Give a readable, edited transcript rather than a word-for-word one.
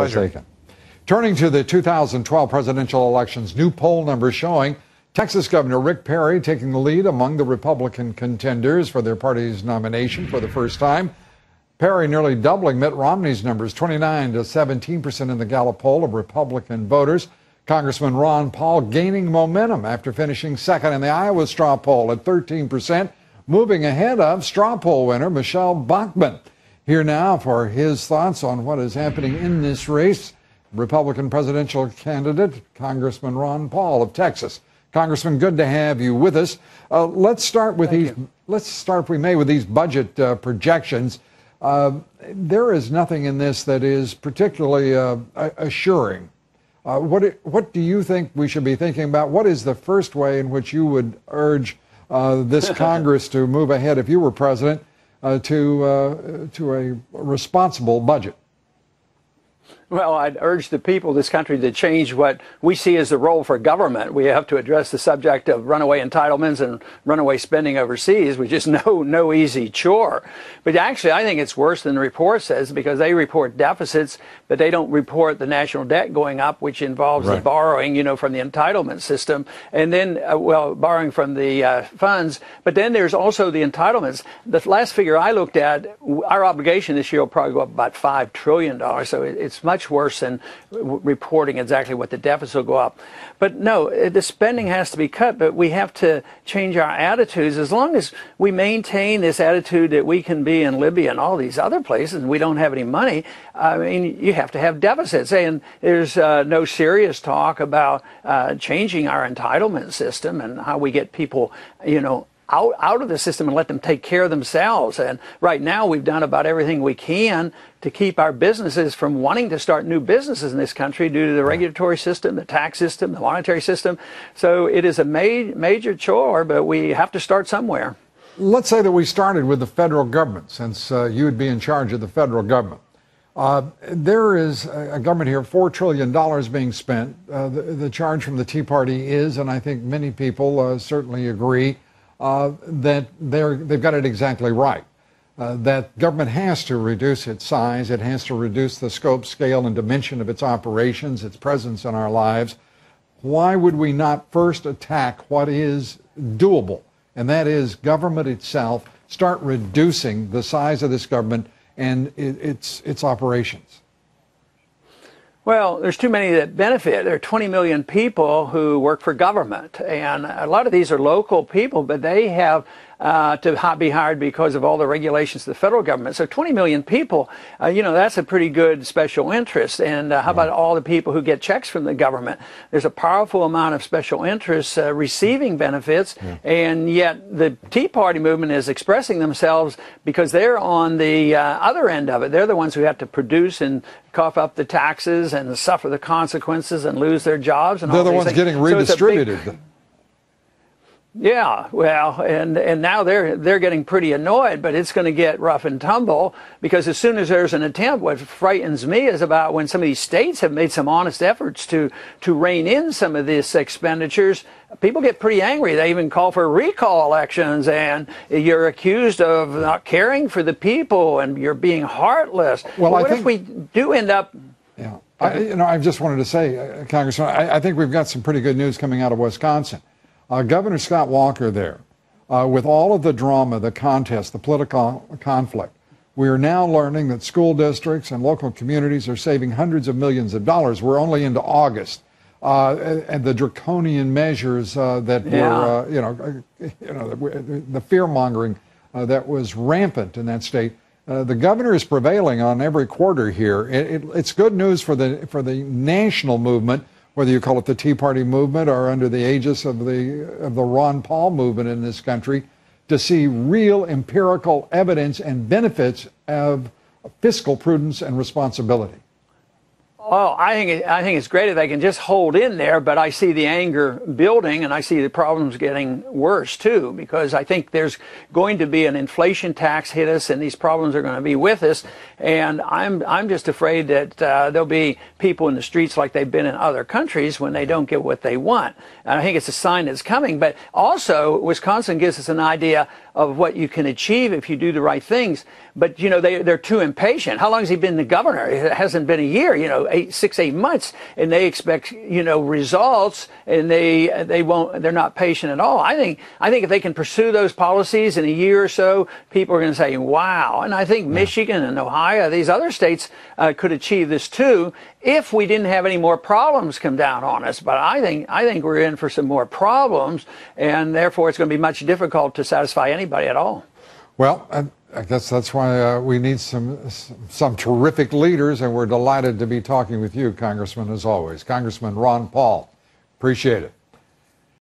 Taken. Turning to the 2012 presidential elections, new poll numbers showing Texas Governor Rick Perry taking the lead among the Republican contenders for their party's nomination for the first time. Perry nearly doubling Mitt Romney's numbers, 29 to 17% in the Gallup poll of Republican voters. Congressman Ron Paul gaining momentum after finishing second in the Iowa straw poll at 13%, moving ahead of straw poll winner Michelle Bachmann. Here now for his thoughts on what is happening in this race, Republican presidential candidate, Congressman Ron Paul of Texas. Congressman, good to have you with us. Let's start with Let's start, if we may, with these budget projections. There is nothing in this that is particularly assuring. What do you think we should be thinking about? What is the first way in which you would urge this Congress to move ahead if you were president? To a responsible budget? Well, I'd urge the people of this country to change what we see as the role for government. We have to address the subject of runaway entitlements and runaway spending overseas, which is no easy chore. But actually, I think it's worse than the report says, because they report deficits, but they don't report the national debt going up, which involves the borrowing, from the entitlement system, and then, borrowing from the funds. But then there's also the entitlements. The last figure I looked at, our obligation this year will probably go up about $5 trillion. So it's much worse than reporting exactly what the deficit will go up. But no, the spending has to be cut, but we have to change our attitudes. As long as we maintain this attitude that we can be in Libya and all these other places and we don't have any money, you have to have deficits. And there's no serious talk about changing our entitlement system and how we get people, out of the system and let them take care of themselves. And right now we've done about everything we can to keep our businesses from wanting to start new businesses in this country due to the regulatory system, the tax system, the monetary system. So it is a major chore, but we have to start somewhere. Let's say that we started with the federal government, since you would be in charge of the federal government. There is a government here, $4 trillion being spent. The charge from the Tea Party is, and I think many people certainly agree, that they've got it exactly right. That government has to reduce its size. It has to reduce the scope, scale, and dimension of its operations, its presence in our lives. Why would we not first attack what is doable? And that is government itself. Start reducing the size of this government and its operations. Well, there's too many that benefit. There are 20 million people who work for government, and a lot of these are local people, but they have to be hired because of all the regulations of the federal government. So 20 million people, that's a pretty good special interest. And how about all the people who get checks from the government? There's a powerful amount of special interests receiving benefits, and yet the Tea Party movement is expressing themselves because they're on the other end of it. They're the ones who have to produce and cough up the taxes and suffer the consequences and lose their jobs. And they're the ones getting redistributed. Yeah, well, and now they're getting pretty annoyed, but it's going to get rough and tumble, because as soon as there's an attempt, what frightens me is about when some of these states have made some honest efforts to rein in some of these expenditures, people get pretty angry. They even call for recall elections, and you're accused of not caring for the people and you're being heartless. Well, what if we do end up... Yeah, I just wanted to say, Congressman, I think we've got some pretty good news coming out of Wisconsin. Governor Scott Walker there, with all of the drama, the contest, the political conflict, we are now learning that school districts and local communities are saving hundreds of millions of dollars. We're only into August. And the draconian measures that were, the fear-mongering that was rampant in that state. The governor is prevailing on every quarter here. It's good news for the national movement, whether you call it the Tea Party movement or under the aegis of the Ron Paul movement in this country, to see real empirical evidence and benefits of fiscal prudence and responsibility. Well, I think it's great if they can just hold in there, but I see the anger building and I see the problems getting worse too, because I think there's going to be an inflation tax hit us and these problems are going to be with us. And I'm just afraid that there'll be people in the streets like they've been in other countries when they don't get what they want. And I think it's a sign that's coming. But also, Wisconsin gives us an idea of what you can achieve if you do the right things. But, you know, they're too impatient. How long has he been the governor? It hasn't been a year, you know, 8 months. And they expect, you know, results, and they're not patient at all. I think if they can pursue those policies in a year or so, people are going to say, wow. And I think Michigan and Ohio, these other states could achieve this too if we didn't have any more problems come down on us. But I think we're in for some more problems, and therefore it's going to be much difficult to satisfy anybody at all. Well, I guess that's why we need some terrific leaders, and we're delighted to be talking with you, Congressman, as always. Congressman Ron Paul, appreciate it.